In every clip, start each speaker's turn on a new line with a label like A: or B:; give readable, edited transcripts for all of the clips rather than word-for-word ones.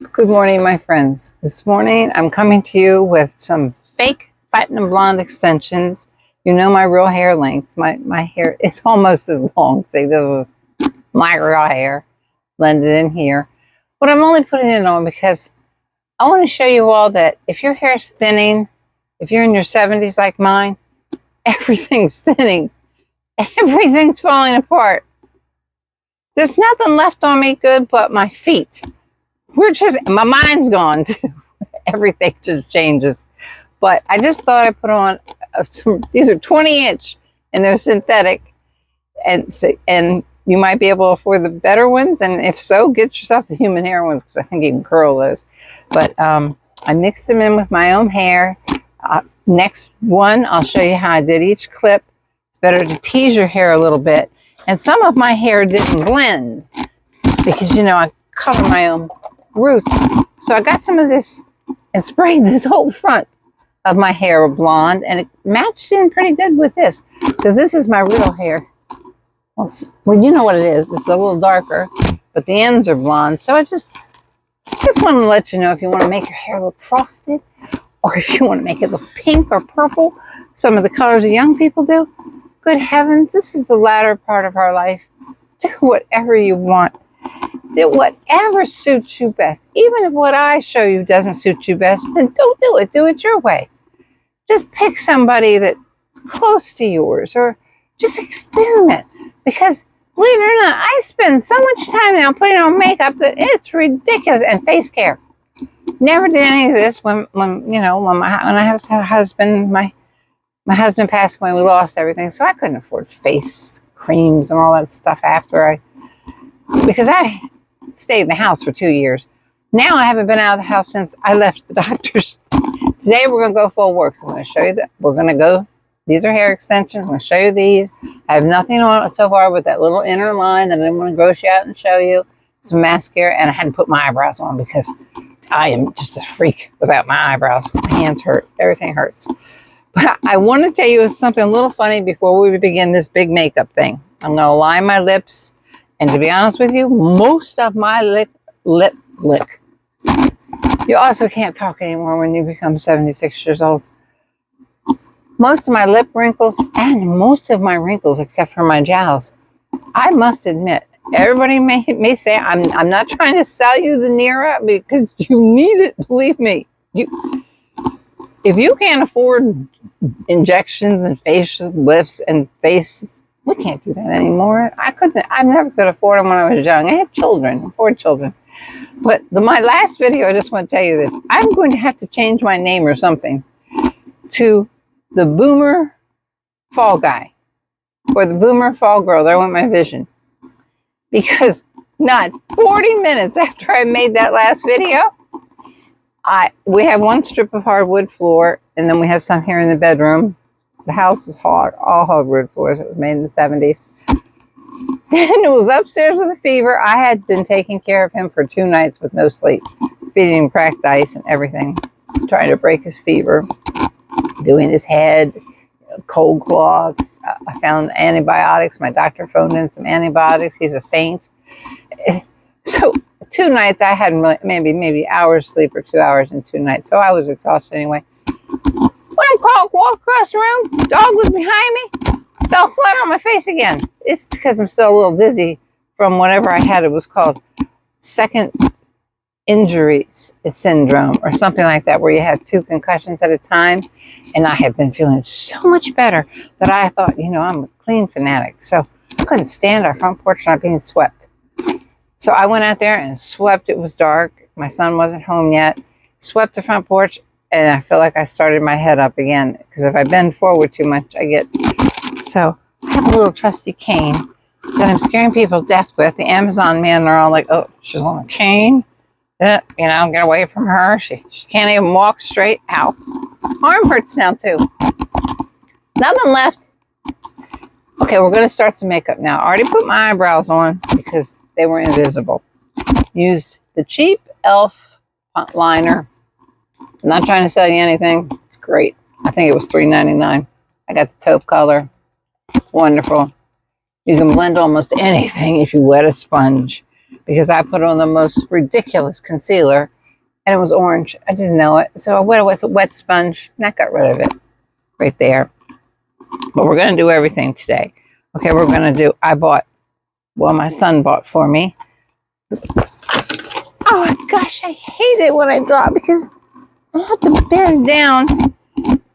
A: Good morning, my friends. This morning I'm coming to you with some fake platinum blonde extensions. You know my real hair length. My hair is almost as long. See, this is my real hair blended in here. But I'm only putting it on because I want to show you all that if your hair is thinning, if you're in your 70s like mine, everything's thinning. Everything's falling apart. There's nothing left on me good but my feet. My mind's gone too. Everything just changes. But I just thought I'd put on these are 20-inch and they're synthetic. And you might be able to afford the better ones. And if so, get yourself the human hair ones because I think you can curl those. But I mixed them in with my own hair. Next one, I'll show you how I did each clip. It's better to tease your hair a little bit. And some of my hair didn't blend because, you know, I color my own roots. So I got some of this and sprayed this whole front of my hair with blonde, and it matched in pretty good with this because this is my real hair. Well, you know what it is. It's a little darker, but the ends are blonde. So I just wanted to let you know if you want to make your hair look frosted or if you want to make it look pink or purple, some of the colors the young people do. Good heavens, this is the latter part of our life. Do whatever you want. Do whatever suits you best. Even if what I show you doesn't suit you best, then don't do it. Do it your way. Just pick somebody that's close to yours or just experiment. Because believe it or not, I spend so much time now putting on makeup that it's ridiculous. And face care. Never did any of this when I had a husband. My husband passed away. We lost everything, so I couldn't afford face creams and all that stuff because I stayed in the house for 2 years. Now I haven't been out of the house since I left the doctor's. Today we're going to go full works. I'm going to show you that. We're going to go. These are hair extensions. I'm going to show you these. I have nothing on it so far with that little inner line that I'm going to gross you out and show you. Some mascara, and I hadn't put my eyebrows on because I am just a freak without my eyebrows. My hands hurt. Everything hurts. But I want to tell you something a little funny before we begin this big makeup thing. I'm going to line my lips. And to be honest with you, most of my lip lick. You also can't talk anymore when you become 76 years old. Most of my lip wrinkles and most of my wrinkles, except for my jowls, I must admit, everybody may say, I'm not trying to sell you the Nira because you need it, believe me. If you can't afford injections and facial lifts and face, we can't do that anymore. I never could afford them when I was young. I had children, 4 children. But my last video, I just want to tell you this. I'm going to have to change my name or something to the Boomer Fall Guy or the Boomer Fall Girl. There went my vision. Because not 40 minutes after I made that last video, we have one strip of hardwood floor, and then we have some here in the bedroom. The house is hard, all hardwood floors. It was made in the 70s. Then it was upstairs with a fever. I had been taking care of him for 2 nights with no sleep, feeding him cracked ice and everything, trying to break his fever, doing his head, cold cloths. I found antibiotics. My doctor phoned in some antibiotics. He's a saint. So 2 nights I had maybe hours sleep or 2 hours in 2 nights. So I was exhausted anyway. When I walked across the room, dog was behind me, fell flat on my face again. It's because I'm still a little dizzy from whatever I had. It was called second injury syndrome or something like that, where you have 2 concussions at a time. And I had been feeling so much better that I thought, I'm a clean fanatic. So I couldn't stand our front porch not being swept. So I went out there and swept. It was dark. My son wasn't home yet. Swept the front porch. And I feel like I started my head up again. Because if I bend forward too much, I get... So I have a little trusty cane that I'm scaring people to death with. The Amazon men are all like, oh, she's on a cane. Get away from her. She can't even walk straight. Ow. Arm hurts now, too. Nothing left. Okay, we're going to start some makeup now. I already put my eyebrows on because they were invisible. Used the cheap e.l.f. liner. I'm not trying to sell you anything. It's great. I think it was $3.99. I got the taupe color. Wonderful. You can blend almost anything if you wet a sponge because I put on the most ridiculous concealer and it was orange. I didn't know it. So I went with a wet sponge and that got rid of it right there. But we're going to do everything today. Okay, we're going to do, my son bought for me. Oh my gosh, I hate it when I drop because I have to bend down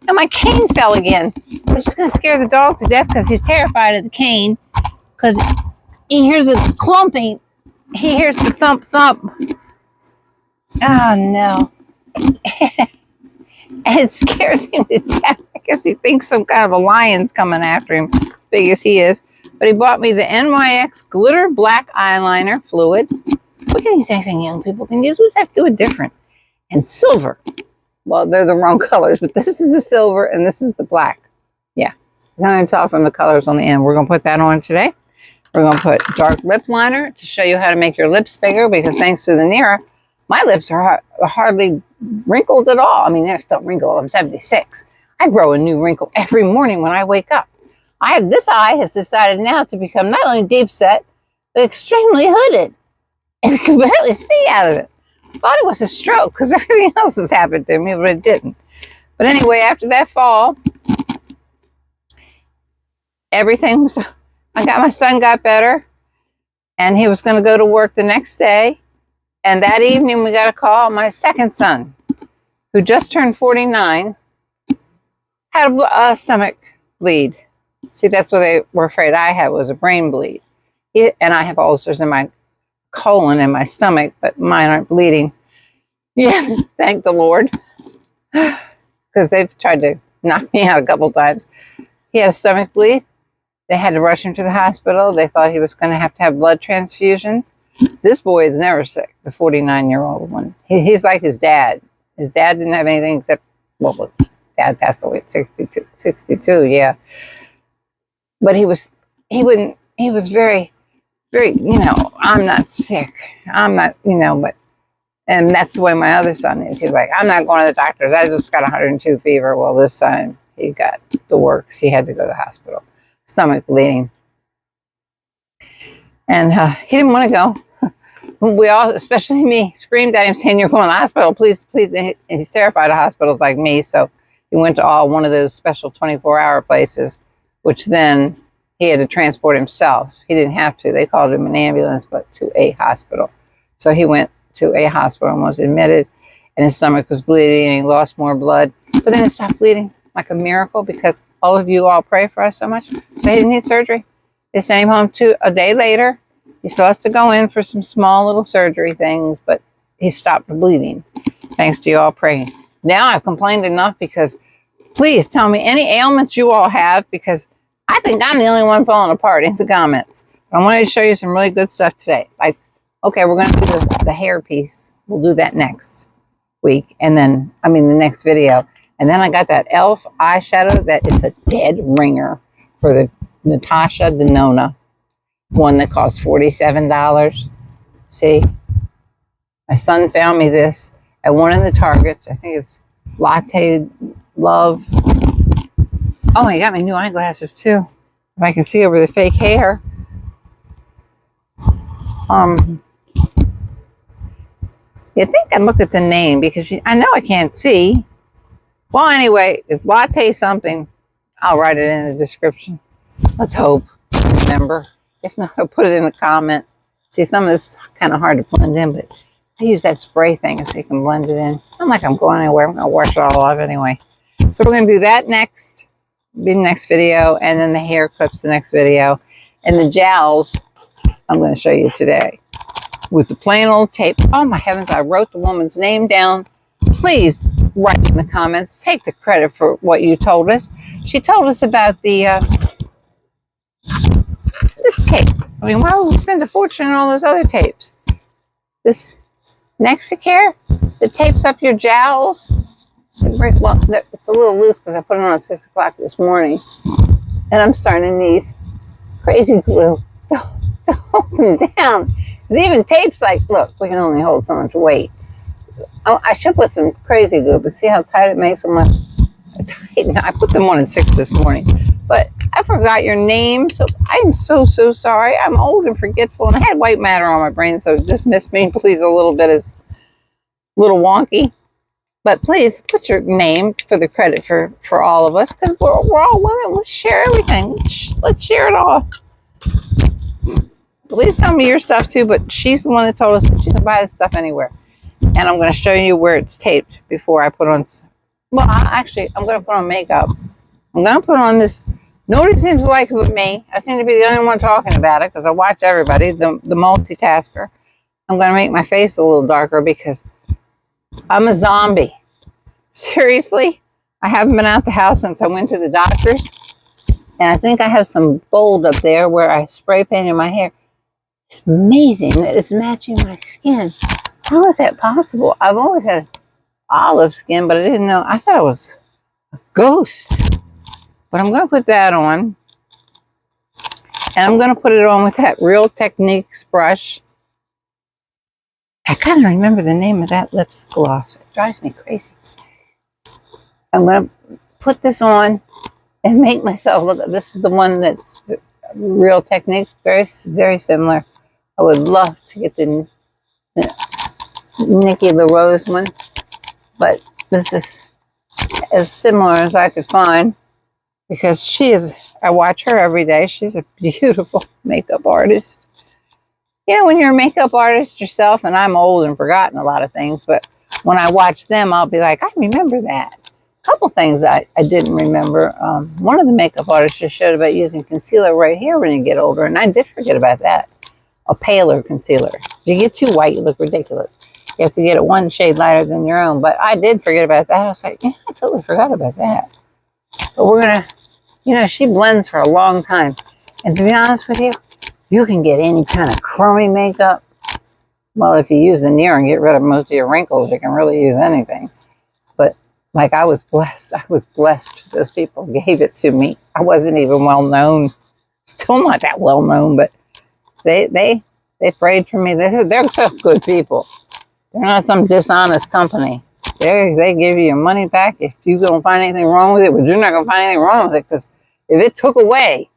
A: and my cane fell again. I'm just going to scare the dog to death because he's terrified of the cane because he hears it clumping. He hears the thump thump. Oh no. And it scares him to death. I guess he thinks some kind of a lion's coming after him, big as he is. But he bought me the NYX Glitter Black Eyeliner Fluid. We can use anything young people can use. We just have to do it different. And silver. Well, they're the wrong colors, but this is the silver and this is the black. Yeah. I'm going to tell from the colors on the end. We're going to put that on today. We're going to put dark lip liner to show you how to make your lips bigger because thanks to the Nira, my lips are hardly wrinkled at all. I mean, they're still wrinkled. I'm 76. I grow a new wrinkle every morning when I wake up. This eye has decided now to become not only deep set, but extremely hooded. And you can barely see out of it. I thought it was a stroke because everything else has happened to me, but it didn't. But anyway, after that fall, everything was, my son got better and he was going to go to work the next day. And that evening we got a call. My second son, who just turned 49, had a stomach bleed. See, that's what they were afraid I had, was a brain bleed. And I have ulcers in my colon and my stomach, but mine aren't bleeding. Yeah, thank the Lord. Because they've tried to knock me out a couple times. He had a stomach bleed. They had to rush him to the hospital. They thought he was going to have blood transfusions. This boy is never sick, the 49-year-old one. He's like his dad. His dad didn't have anything except, well, dad passed away at 62, yeah. But he was very, very, I'm not sick. I'm not, but, and that's the way my other son is. He's like, I'm not going to the doctors. I just got 102 fever. Well, this time he got the works. He had to go to the hospital. Stomach bleeding. And he didn't want to go. We all, especially me, screamed at him saying, you're going to the hospital, please, please. And he's terrified of hospitals like me. So he went to one of those special 24-hour places, which then he had to transport himself. He didn't have to. They called him an ambulance, but to a hospital. So he went to a hospital and was admitted, and his stomach was bleeding, and he lost more blood. But then it stopped bleeding like a miracle because all of you all pray for us so much. So he didn't need surgery. They sent him home a day later. He still has to go in for some small little surgery things, but he stopped the bleeding. Thanks to you all praying. Now I've complained enough because please tell me any ailments you all have because I think I'm the only one falling apart in the comments. But I wanted to show you some really good stuff today. Like, okay, we're going to do the hair piece. We'll do that next week. And then, the next video. And then I got that e.l.f. eyeshadow that is a dead ringer for the Natasha Denona one that costs $47. See, my son found me this at one of the Targets. I think it's Latte Love. Oh, he got me new eyeglasses too. If I can see over the fake hair. You think I'd look at the name because I know I can't see. Well, anyway, it's Latte something. I'll write it in the description. Let's hope. Remember. If not, I'll put it in a comment. See, some of this is kind of hard to blend in, but I use that spray thing so you can blend it in. Not like I'm going anywhere. I'm going to wash it all off anyway. So we're going to do that next. Be the next video. And then the hair clips the next video. And the jowls I'm going to show you today. With the plain old tape. Oh my heavens, I wrote the woman's name down. Please write in the comments. Take the credit for what you told us. She told us about the this tape. Why would we spend a fortune on all those other tapes? This Nexicare that tapes up your jowls. Well, it's a little loose because I put it on at 6 o'clock this morning. And I'm starting to need crazy glue to hold them down. Because even tapes look, we can only hold so much weight. I should put some crazy glue, but see how tight it makes them? I put them on at 6 this morning. But I forgot your name, so I am so, so sorry. I'm old and forgetful, and I had white matter on my brain, so dismiss me, please, a little bit as a little wonky. But please put your name for the credit for all of us, because we're all women. We'll share everything. Let's share it all. Please tell me your stuff too, but she's the one that told us that you can buy this stuff anywhere. And I'm going to show you where it's taped before I put on, well, I'm going to put on makeup. I'm going to put on this. Nobody seems to like it but me. I seem to be the only one talking about it because I watch everybody, the multitasker. I'm going to make my face a little darker because I'm a zombie. Seriously, I haven't been out the house since I went to the doctor's. And I think I have some gold up there where I spray painted my hair. It's amazing that it's matching my skin. How is that possible? I've always had olive skin, but I didn't know. I thought it was a ghost. But I'm going to put that on. And I'm going to put it on with that Real Techniques brush. I kind of remember the name of that lip gloss. It drives me crazy. I'm going to put this on and make myself look. This is the one that's Real Techniques. Very, very similar. I would love to get the Nikki LaRose one. But this is as similar as I could find. Because I watch her every day. She's a beautiful makeup artist. You know, when you're a makeup artist yourself, and I'm old and forgotten a lot of things, but when I watch them, I'll be like, I remember that. A couple things I didn't remember. One of the makeup artists just showed about using concealer right here when you get older, and I did forget about that. A paler concealer. If you get too white, you look ridiculous. You have to get it one shade lighter than your own, but I did forget about that. I was like, yeah, I totally forgot about that. But we're going to, she blends for a long time. And to be honest with you, you can get any kind of crummy makeup. Well, if you use the Near and get rid of most of your wrinkles, you can really use anything. But like I was blessed. Those people gave it to me. I wasn't even well known. Still not that well known, but they prayed for me. They're such good people. They're not some dishonest company. They give you your money back if you don't find anything wrong with it, but you're not going to find anything wrong with it, because if it took away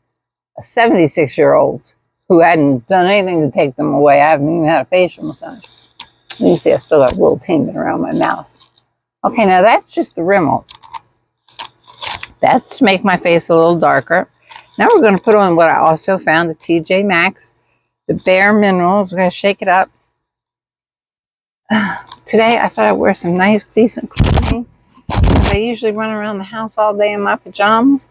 A: a 76-year-old who hadn't done anything to take them away, I haven't even had a facial massage. You see I still got a little tingling around my mouth. Okay, now that's just the Rimmel. That's to make my face a little darker. Now we're going to put on what I also found, the TJ Maxx, the Bare Minerals. We're going to shake it up. Today I thought I'd wear some nice, decent clothing. I usually run around the house all day in my pajamas.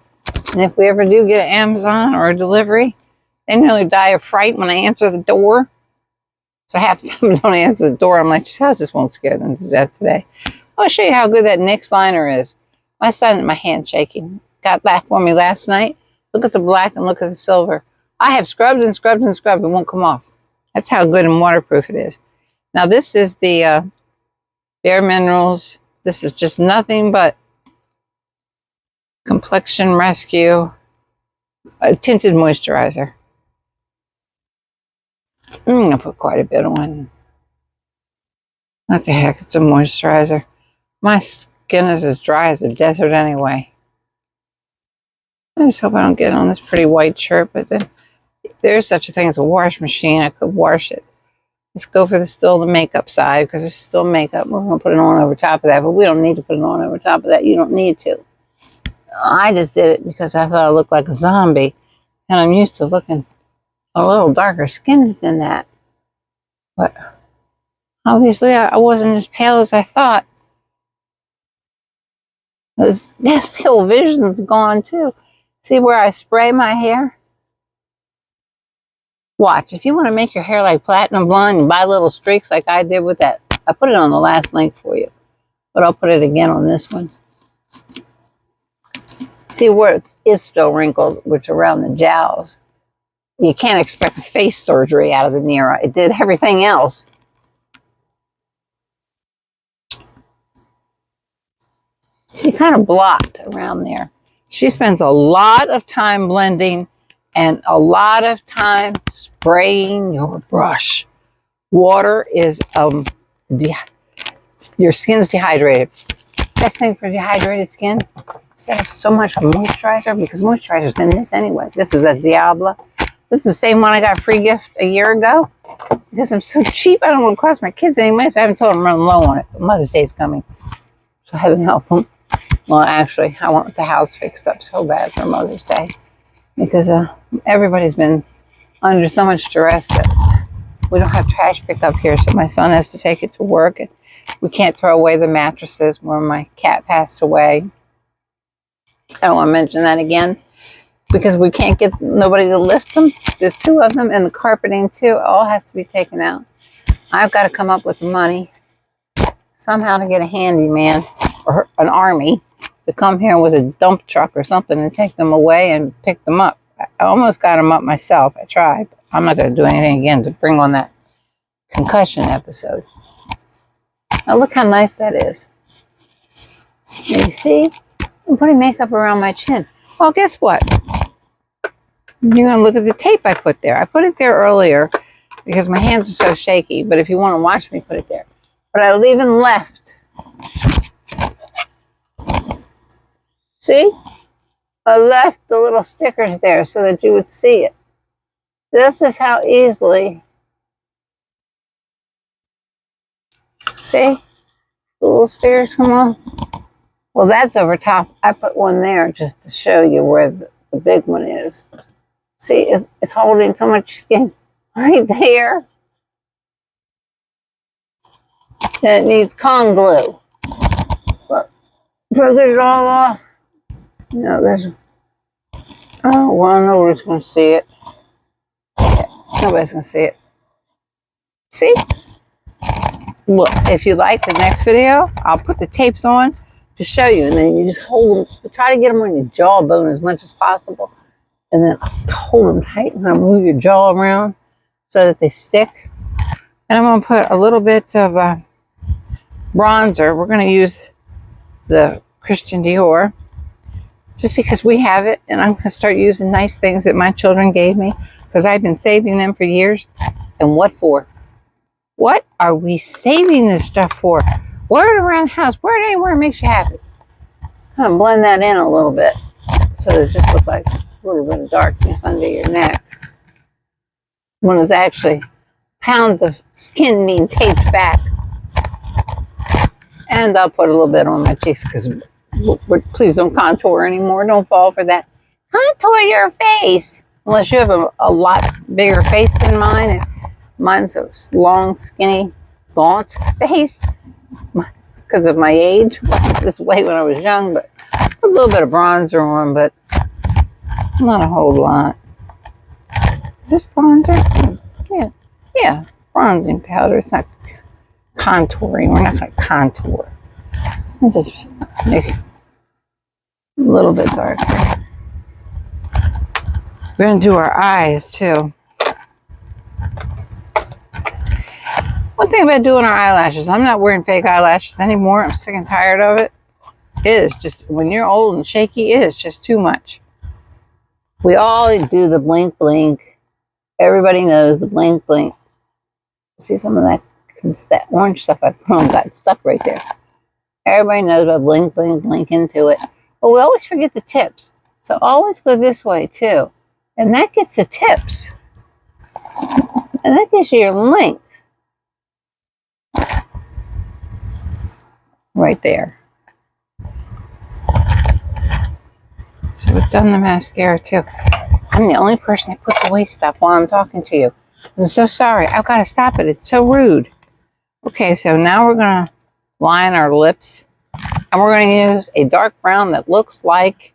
A: And if we ever do get an Amazon or a delivery, they nearly die of fright when I answer the door. So half the time I don't answer the door. I'm like, I just won't scare them to death today. I'll show you how good that NYX liner is. My son, my hand shaking, got that for me last night. Look at the black and look at the silver. I have scrubbed and scrubbed and scrubbed. It won't come off. That's how good and waterproof it is. Now this is the Bare Minerals. This is just nothing but Complexion Rescue tinted moisturizer. I'm going to put quite a bit on. What the heck, it's a moisturizer. My skin is as dry as a desert anyway. I just hope I don't get on this pretty white shirt, but then if there's such a thing as a wash machine, I could wash it. Let's go for still the makeup side, because it's still makeup. We're going to put it on over top of that, but we don't need to put it on over top of that. You don't need to. I just did it because I thought I looked like a zombie, and I'm used to looking a little darker skinned than that. But obviously I wasn't as pale as I thought. This whole vision's gone too. See where I spray my hair? Watch. If you want to make your hair like platinum blonde and buy little streaks like I did with that, I put it on the last link for you. But I'll put it again on this one. See where it is still wrinkled, which around the jowls. You can't expect a face surgery out of the Nira. It did everything else. She kind of blocked around there. She spends a lot of time blending and a lot of time spraying your brush. Water is, your skin's dehydrated. Best thing for dehydrated skin, instead of so much moisturizer, because moisturizer's in this anyway. This is a Diablo. This is the same one I got free gift a year ago. Because I'm so cheap, I don't want to cost my kids anyway, so I haven't told them I'm running low on it. But Mother's Day is coming, so I haven't helped them. Well, actually, I want the house fixed up so bad for Mother's Day. Because everybody's been under so much stress that we don't have trash pickup here, so my son has to take it to work. And we can't throw away the mattresses where my cat passed away. I don't want to mention that again because we can't get nobody to lift them. There's 2 of them, and the carpeting too. All has to be taken out. I've got to come up with the money somehow to get a handyman or an army to come here with a dump truck or something and take them away and pick them up. I almost got them up myself. I tried. But I'm not going to do anything again to bring on that concussion episode. Now look how nice that is. You see? I'm putting makeup around my chin. Well, guess what? You're going to look at the tape I put there. I put it there earlier because my hands are so shaky. But if you want to watch me put it there. But I even left. See? I left the little stickers there so that you would see it. This is how easily. See? The little stickers come on. Well, that's over top. I put one there just to show you where the big one is. See, it's holding so much skin right there. And it needs con glue. Look, get it all off. No, there's. Oh, well, nobody's going to see it. Yeah, nobody's going to see it. See? Look, if you like the next video, I'll put the tapes on to show you. And then you just hold them. Try to get them on your jawbone as much as possible. And then hold them tight and then move your jaw around so that they stick. And I'm going to put a little bit of bronzer. We're going to use the Christian Dior just because we have it. And I'm going to start using nice things that my children gave me because I've been saving them for years. And what for? What are we saving this stuff for? Wear it around the house. Wear it anywhere it makes you happy. Kind of blend that in a little bit so it just looks like a little bit of darkness under your neck. When it's actually pounds of skin being taped back. And I'll put a little bit on my cheeks because please don't contour anymore. Don't fall for that. Contour your face. Unless you have a lot bigger face than mine. And mine's a long, skinny, gaunt face. Because of my age. It wasn't this way when I was young. But a little bit of bronzer on. But not a whole lot. Is this bronzer? Yeah, bronzing powder. It's not contouring. We're not going to contour. I'll just make it a little bit darker. We're going to do our eyes too. One thing about doing our eyelashes, I'm not wearing fake eyelashes anymore. I'm sick and tired of it. It is just, when you're old and shaky, it is just too much. We all do the blink blink. Everybody knows the blink blink. See some of that orange stuff I put on got stuck right there. Everybody knows about blink blink blink into it. But we always forget the tips. So always go this way too. And that gets the tips. And that gives you your length. Right there. So we've done the mascara too. I'm the only person that puts away stuff while I'm talking to you. I'm so sorry. I've got to stop it. It's so rude. Okay, so now we're going to line our lips. And we're going to use a dark brown that looks like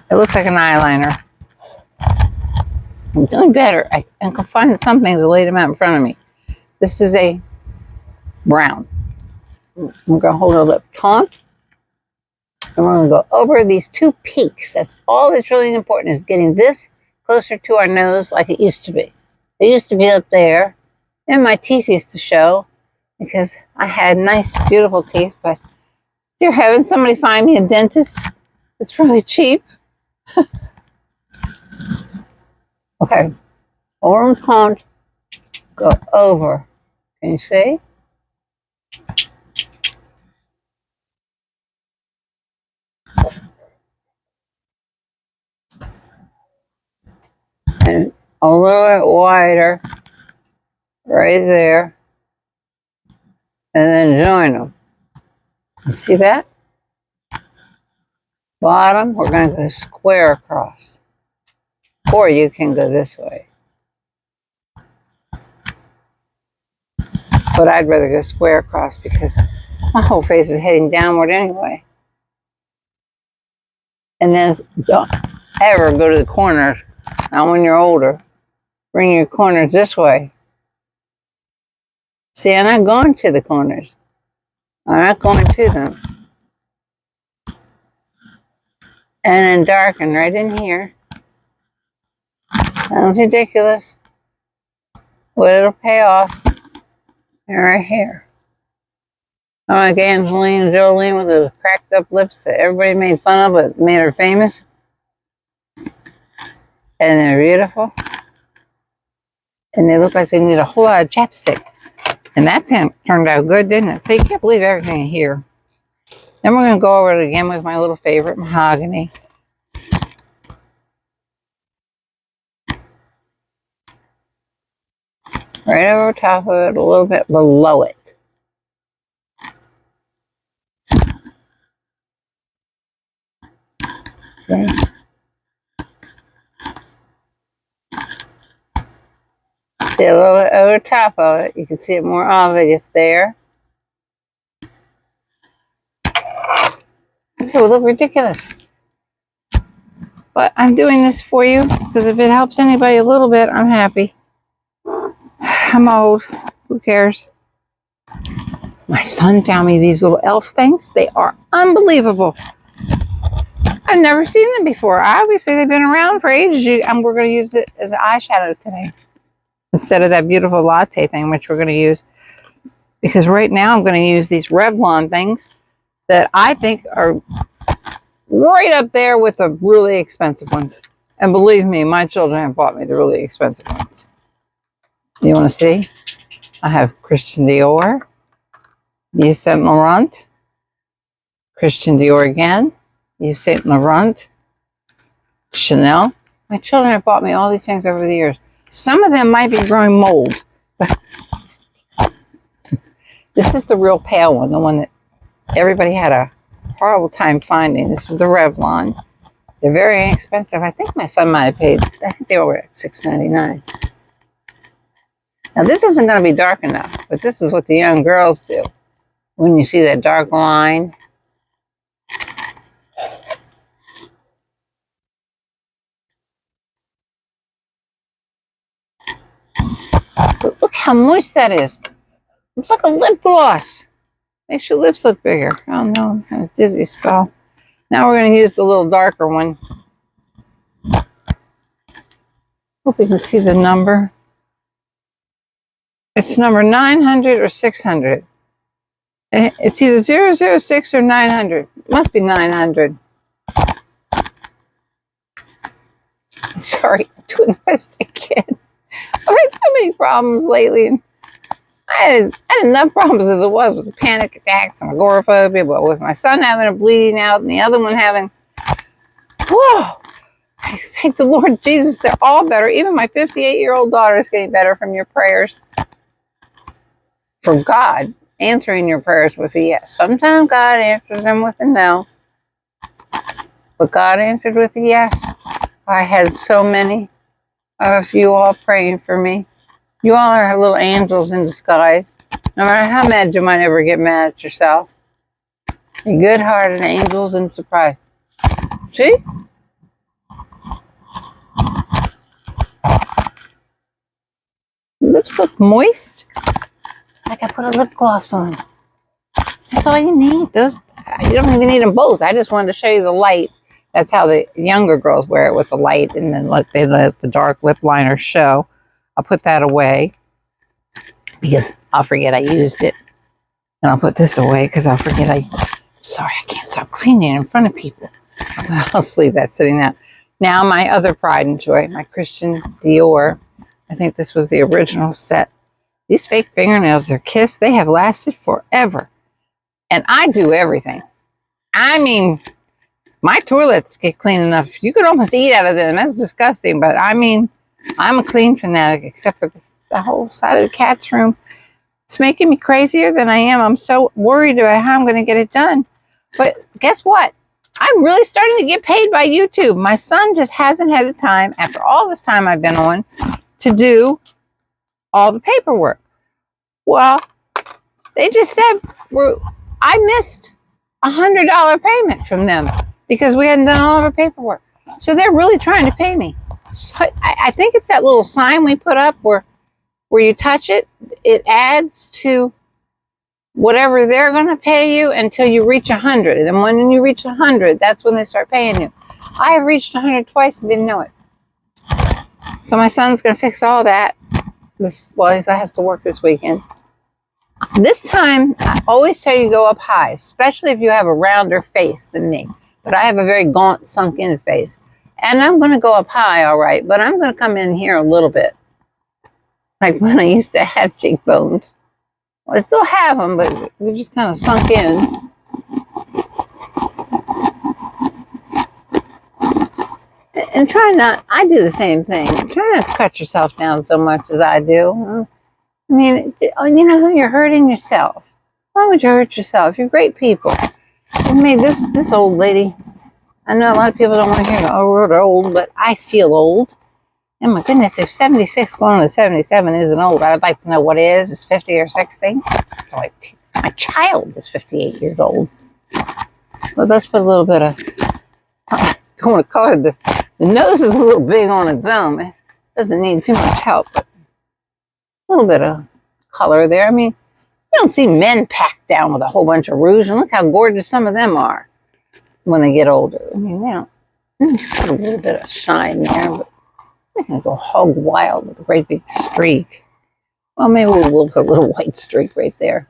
A: an eyeliner. I'm doing better. I can find some things. I laid them out in front of me. This is a brown. I'm going to hold our lip taut. And we're going to go over these 2 peaks. That's all that's really important is getting this closer to our nose like it used to be. It used to be up there. And my teeth used to show because I had nice, beautiful teeth. But dear heaven, somebody find me a dentist. It's really cheap. Okay. Orange count. Go over. Can you see? And a little bit wider right there. And then join them. You see that? Bottom, we're going to go square across. Or you can go this way. But I'd rather go square across because my whole face is heading downward anyway. And then don't ever go to the corners. Not when you're older. Bring your corners this way. See, I'm not going to the corners. I'm not going to them. And then darken right in here. Sounds ridiculous. But it'll pay off. And right here. I'm like Angelina Jolie with those cracked up lips that everybody made fun of but made her famous. And they're beautiful. And they look like they need a whole lot of chapstick. And that turned out good, didn't it? So you can't believe everything here. Then we're going to go over it again with my little favorite mahogany. Right over top of it, a little bit below it. See? See a little bit over top of it. You can see it more obvious there. It would look ridiculous. But I'm doing this for you because if it helps anybody a little bit, I'm happy. I'm old. Who cares? My son found me these little elf things. They are unbelievable. I've never seen them before. Obviously, they've been around for ages. And we're going to use it as an eyeshadow today instead of that beautiful latte thing, which we're going to use. Because right now, I'm going to use these Revlon things that I think are right up there with the really expensive ones. And believe me, my children have bought me the really expensive ones. You want to see? I have Christian Dior, Yves Saint Laurent, Christian Dior again, Yves Saint Laurent, Chanel. My children have bought me all these things over the years. Some of them might be growing mold. But this is the real pale one, the one that everybody had a horrible time finding. This is the Revlon. They're very inexpensive. I think my son might have paid, I think they were at $6.99. Now this isn't going to be dark enough, but this is what the young girls do. When you see that dark line. But look how moist that is. It's like a lip gloss. Makes your lips look bigger. Oh no, I'm having a dizzy spell. Now we're going to use the little darker one. Hope you can see the number. It's number 900 or 600. It's either 006 or 900. It must be 900. Sorry, I'm doing the best I can. I've had so many problems lately. And I had enough problems as it was with the panic attacks and agoraphobia, but with my son having a bleeding out and the other one having, whoa, I thank the Lord Jesus, they're all better. Even my 58-year-old daughter is getting better from your prayers. From God answering your prayers with a yes. Sometimes God answers them with a no. But God answered with a yes. I had so many of you all praying for me. You all are little angels in disguise. No matter how mad you might ever get mad at yourself. You're good-hearted angels in surprise. See? Lips look moist. Like I put a lip gloss on. That's all you need. Those, you don't even need them both. I just wanted to show you the light. That's how the younger girls wear it, with the light, and then they let the dark lip liner show. I'll put that away because I'll forget I used it. And I'll put this away because I'll forget sorry, I can't stop cleaning in front of people. I'll just leave that sitting there. Now my other pride and joy, my Christian Dior. I think this was the original set. These fake fingernails, they're kissed. They have lasted forever. And I do everything. I mean, my toilets get clean enough. You could almost eat out of them. That's disgusting. But I mean, I'm a clean fanatic, except for the whole side of the cat's room. It's making me crazier than I am. I'm so worried about how I'm going to get it done. But guess what? I'm really starting to get paid by YouTube. My son just hasn't had the time, after all this time I've been on, to do all the paperwork. Well, they just said I missed $100 payment from them because we hadn't done all of our paperwork. So they're really trying to pay me. So I think it's that little sign we put up where you touch it, it adds to whatever they're going to pay you until you reach 100. And when you reach 100, that's when they start paying you. I have reached 100 twice and didn't know it. So my son's going to fix all that. He has to work this weekend. This time, I always tell you to go up high, especially if you have a rounder face than me. But I have a very gaunt, sunk-in face. And I'm going to go up high, all right, but I'm going to come in here a little bit. Like when I used to have cheekbones. Well, I still have them, but they're just kind of sunk in. And try not, I do the same thing. Try not to cut yourself down so much as I do. I mean, you know, you're hurting yourself. Why would you hurt yourself? You're great people. You made this old lady. I know a lot of people don't want to hear, oh, we're old, but I feel old. And my goodness, if 76 going on to 77 isn't old, I'd like to know what is. Is 50 or 60? So like, my child is 58 years old. Well, let's put a little bit of, I don't want to color the nose is a little big on its own. It doesn't need too much help, but a little bit of color there. I mean, you don't see men packed down with a whole bunch of rouge, and look how gorgeous some of them are when they get older. I mean, you know, put a little bit of shine there, but they're going to go hog wild with a great big streak. Well, maybe we'll put a little white streak right there.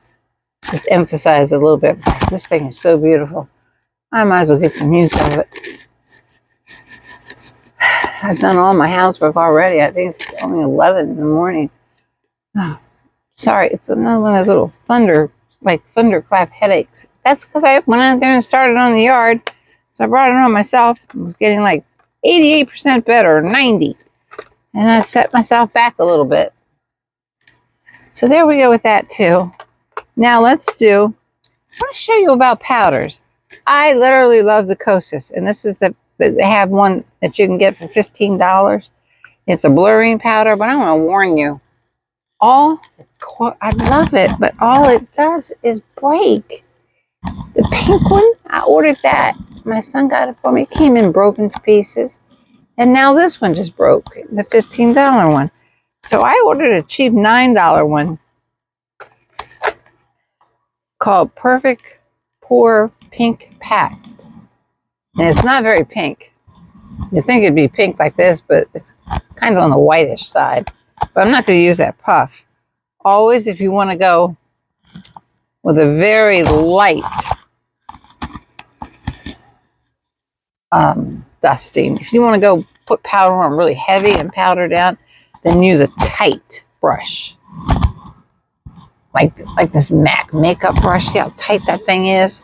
A: Just emphasize it a little bit. This thing is so beautiful. I might as well get some use out of it. I've done all my housework already. I think it's only 11 in the morning. Oh, sorry, it's another one of those little thunderclap headaches. That's because I went out there and started on the yard. So I brought it on myself. I was getting like 88% better, 90. And I set myself back a little bit. So there we go with that too. Now I want to show you about powders. I literally love the Kosas. And this is they have one that you can get for $15. It's a blurring powder, but I want to warn you. I love it, but all it does is break. The pink one, I ordered that. My son got it for me. It came in broken to pieces. And now this one just broke, the $15 one. So I ordered a cheap $9 one called Perfect Pour Pink Packed. And it's not very pink. You'd think it'd be pink like this, but it's kind of on the whitish side. But I'm not going to use that puff. Always, if you want to go with a very light dusting, if you want to go put powder on really heavy and powder down, then use a tight brush. Like this MAC makeup brush. See how tight that thing is?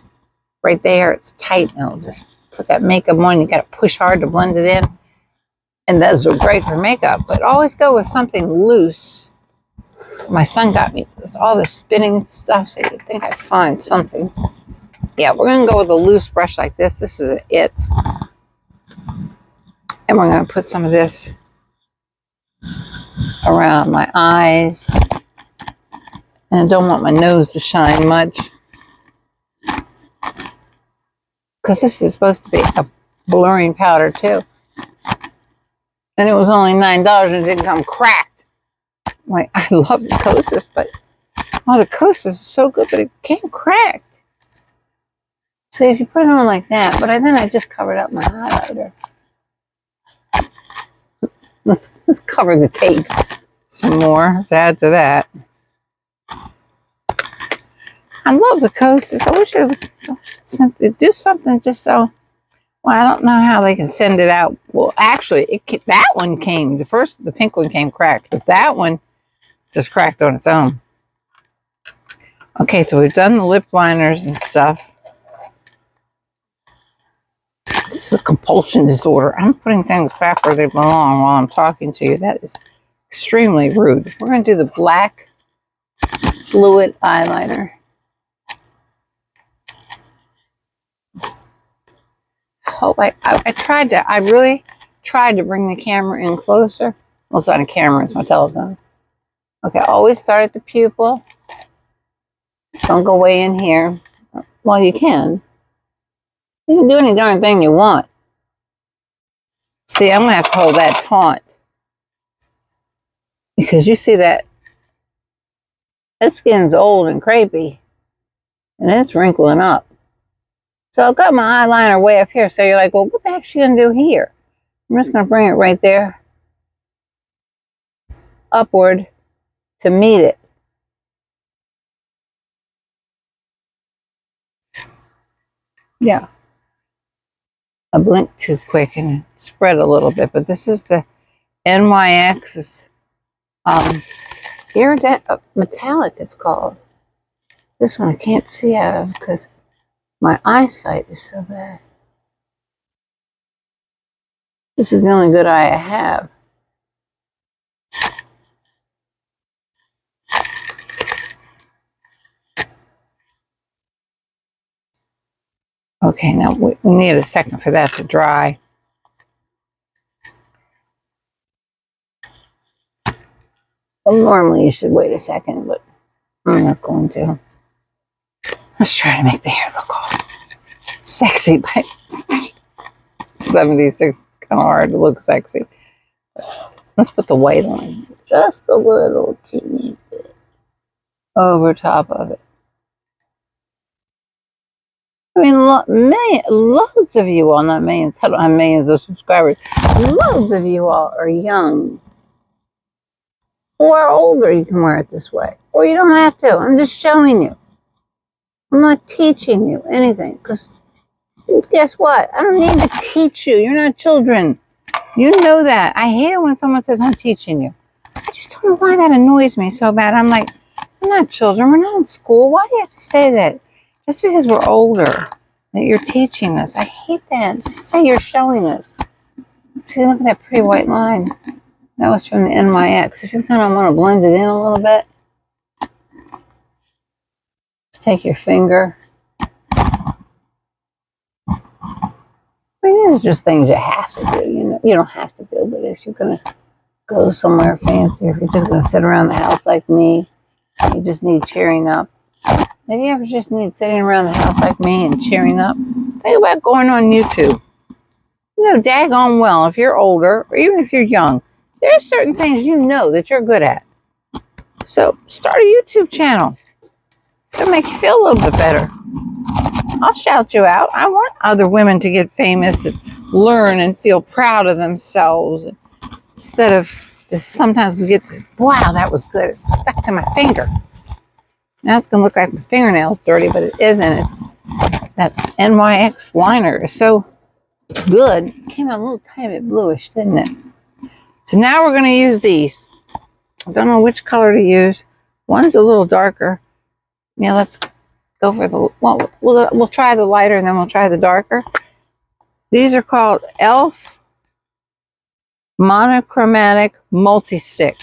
A: Right there, it's tight. And it'll just put that makeup on. You got to push hard to blend it in. And those are great for makeup, but always go with something loose. My son got me all this spinning stuff, so you'd think I'd find something. Yeah, we're going to go with a loose brush like this. This is it. And we're going to put some of this around my eyes. And I don't want my nose to shine much, because this is supposed to be a blurring powder too. And it was only $9 and it didn't come cracked. Like, I love the Kosas, but the Kosas is so good, but it came cracked. So if you put it on like that, but then I just covered up my highlighter. Let's cover the tape some more. Let's add to that. I love the Kosas. I wish they would do something just so. Well, I don't know how they can send it out. Well, actually, that one came. The pink one came cracked, but that one just cracked on its own. Okay, so we've done the lip liners and stuff. This is a compulsion disorder. I'm putting things back where they belong while I'm talking to you. That is extremely rude. We're going to do the black fluid eyeliner. I really tried to bring the camera in closer. Well, it's not a camera, it's my telephone. Okay, always start at the pupil. Don't go way in here. Well, you can. You can do any darn thing you want. See, I'm going to have to hold that taut. Because you see that skin's old and crepey. And it's wrinkling up. So I've got my eyeliner way up here. So you're like, well, what the heck is she going to do here? I'm just going to bring it right there. Upward to meet it. Yeah. I blinked too quick and it spread a little bit. But this is the NYX iridescent metallic, it's called. This one I can't see out of because my eyesight is so bad. This is the only good eye I have. Okay, now we need a second for that to dry. Well, normally you should wait a second, but I'm not going to. Let's try to make the hair look all sexy by 76. Kind of hard to look sexy. Let's put the white on just a little teeny bit over top of it. I mean, loads of you all, not millions, I don't have millions of subscribers. Loads of you all are young or older. You can wear it this way, or you don't have to. I'm just showing you. I'm not teaching you anything because guess what? I don't need to teach you. You're not children. You know that. I hate it when someone says I'm teaching you. I just don't know why that annoys me so bad. I'm like, we're not children. We're not in school. Why do you have to say that? Just because we're older, that you're teaching us. I hate that. Just say you're showing us. See, look at that pretty white line. That was from the NYX. If you kind of want to blend it in a little bit, just take your finger. I mean, these are just things you have to do. You know, you don't have to do, but if you're going to go somewhere fancy, or if you're just going to sit around the house like me, you just need cheering up. Maybe you ever just need sitting around the house like me and cheering up. Think about going on YouTube. You know, daggone well, if you're older, or even if you're young, there are certain things you know that you're good at. So start a YouTube channel. It'll make you feel a little bit better. I'll shout you out. I want other women to get famous and learn and feel proud of themselves. Instead of this, sometimes we get, wow, that was good. It stuck to my finger. Now it's going to look like my fingernail's dirty, but it isn't. It's that NYX liner is so good. It came out a little tiny bit bluish, didn't it? So now we're going to use these. I don't know which color to use. One's a little darker. Now let's go for the, well, we'll try the lighter and then we'll try the darker. These are called e.l.f. Monochromatic Multi-Stick.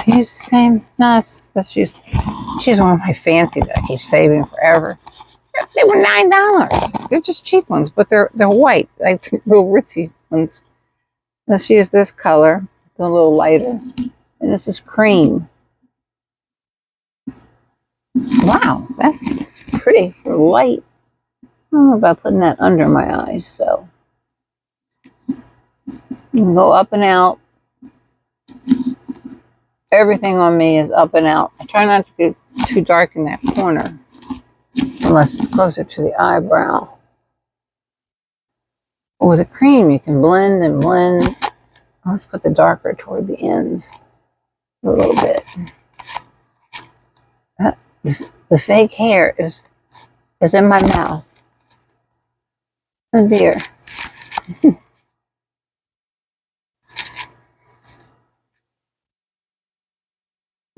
A: Use the same. No, let's use. She's one of my fancy that I keep saving forever. They were $9. They're just cheap ones, but they're white, like real ritzy ones. Let's use this color, a little lighter, and this is cream. Wow, that's pretty light. I don't know about putting that under my eyes, so you can go up and out. Everything on me is up and out. I try not to get too dark in that corner unless it's closer to the eyebrow. But with a cream, you can blend and blend. Let's put the darker toward the ends a little bit. The fake hair is in my mouth. Oh dear.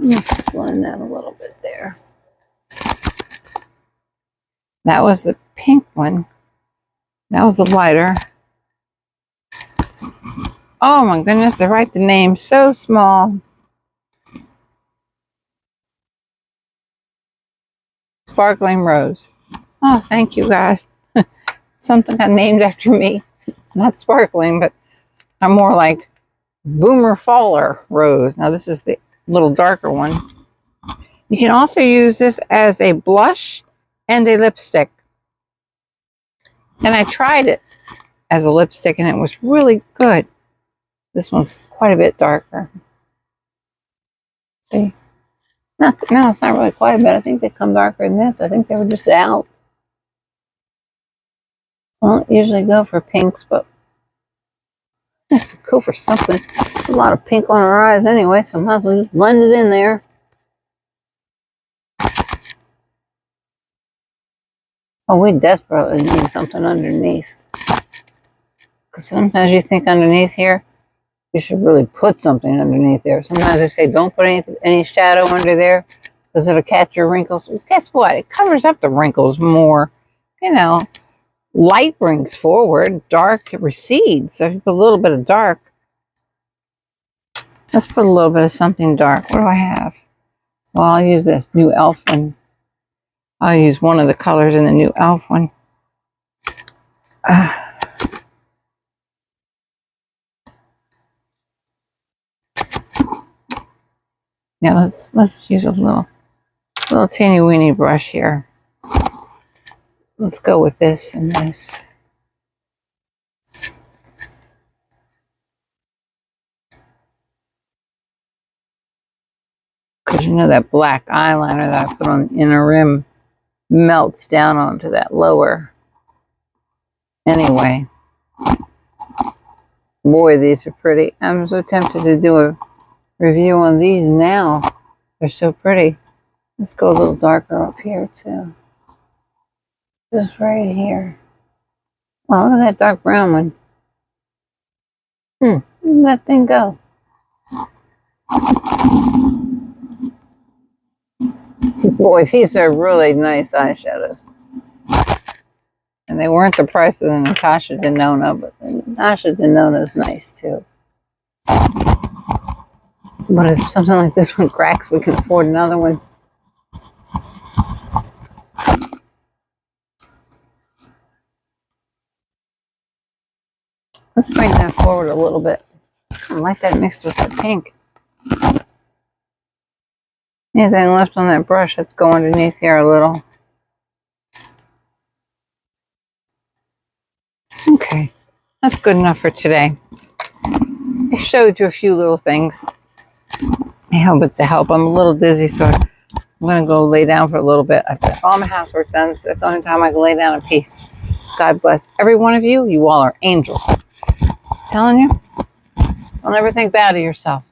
A: Let's blend that a little bit there. That was the pink one. That was a lighter. Oh my goodness, they write the name so small. Sparkling Rose. Oh, thank you guys. Something got named after me. Not sparkling, but I'm more like Boomer Faller Rose. Now this is the little darker one. You can also use this as a blush and a lipstick. And I tried it as a lipstick and it was really good. This one's quite a bit darker. See? No, it's not really quite a bit. I think they come darker than this. I think they were just out. I don't usually go for pinks, but it's cool for something. A lot of pink on her eyes anyway, so I might as well just blend it in there. Oh, we desperately need something underneath. Because sometimes you think underneath here, you should really put something underneath there. Sometimes they say don't put any shadow under there because it'll catch your wrinkles. Well, guess what? It covers up the wrinkles more. You know, light brings forward, dark recedes. So if you put a little bit of dark, let's put a little bit of something dark. What do I have? Well, I'll use this new e.l.f. one. I'll use one of the colors in the new e.l.f. one. Now let's use a little teeny weeny brush here. Let's go with this and this. Because you know that black eyeliner that I put on the inner rim melts down onto that lower. Anyway, boy, these are pretty. I'm so tempted to do a review on these now. They're so pretty. Let's go a little darker up here too. Just right here. Wow, look at that dark brown one. Where'd that thing go? Boy, these are really nice eyeshadows. And they weren't the price of the Natasha Denona, but the Natasha Denona is nice too. But if something like this one cracks, we can afford another one. Let's bring that forward a little bit. I like that mixed with the pink. Anything left on that brush, let's go underneath here a little. Okay, that's good enough for today. I showed you a few little things. I hope it's a help. I'm a little dizzy, so I'm going to go lay down for a little bit. I've got all my housework done, so that's the only time I can lay down in peace. God bless every one of you. You all are angels. I'm telling you, don't ever think bad of yourself,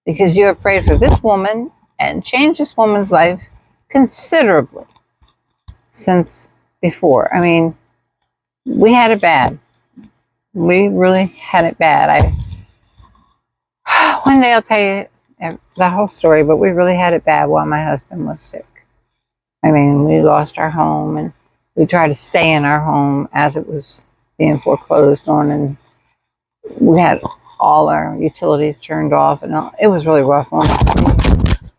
A: because you have prayed for this woman and changed this woman's life considerably since before. I mean, we had it bad. We really had it bad. One day I'll tell you the whole story, but we really had it bad while my husband was sick. I mean, we lost our home, and we tried to stay in our home as it was being foreclosed on, and we had all our utilities turned off, and it was really rough on us.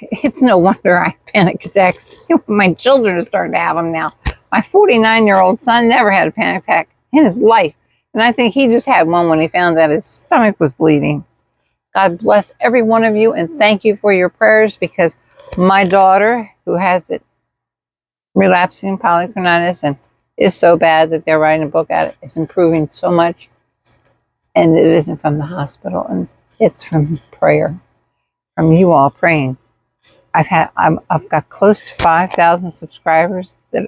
A: It's no wonder I have panic attacks. My children are starting to have them now. My 49-year-old son never had a panic attack in his life, and I think he just had one when he found that his stomach was bleeding. God bless every one of you, and thank you for your prayers, because my daughter, who has it relapsing polychromitis and is so bad that they're writing a book at it, is improving so much, and it isn't from the hospital, and it's from prayer, from you all praying. I've got close to 5,000 subscribers that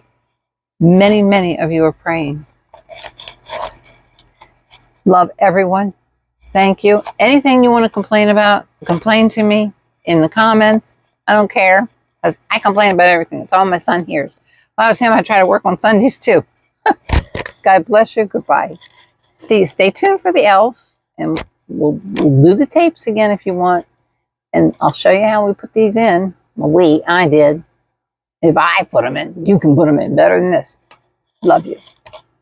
A: many of you are praying. Love everyone. Thank you. Anything you want to complain about, complain to me in the comments. I don't care, because I complain about everything. It's all my son hears. If I was him, I'd try to work on Sundays too. God bless you. Goodbye. Stay tuned for the e.l.f. and we'll do the tapes again if you want. And I'll show you how we put these in. Well, I did. If I put them in, you can put them in better than this. Love you.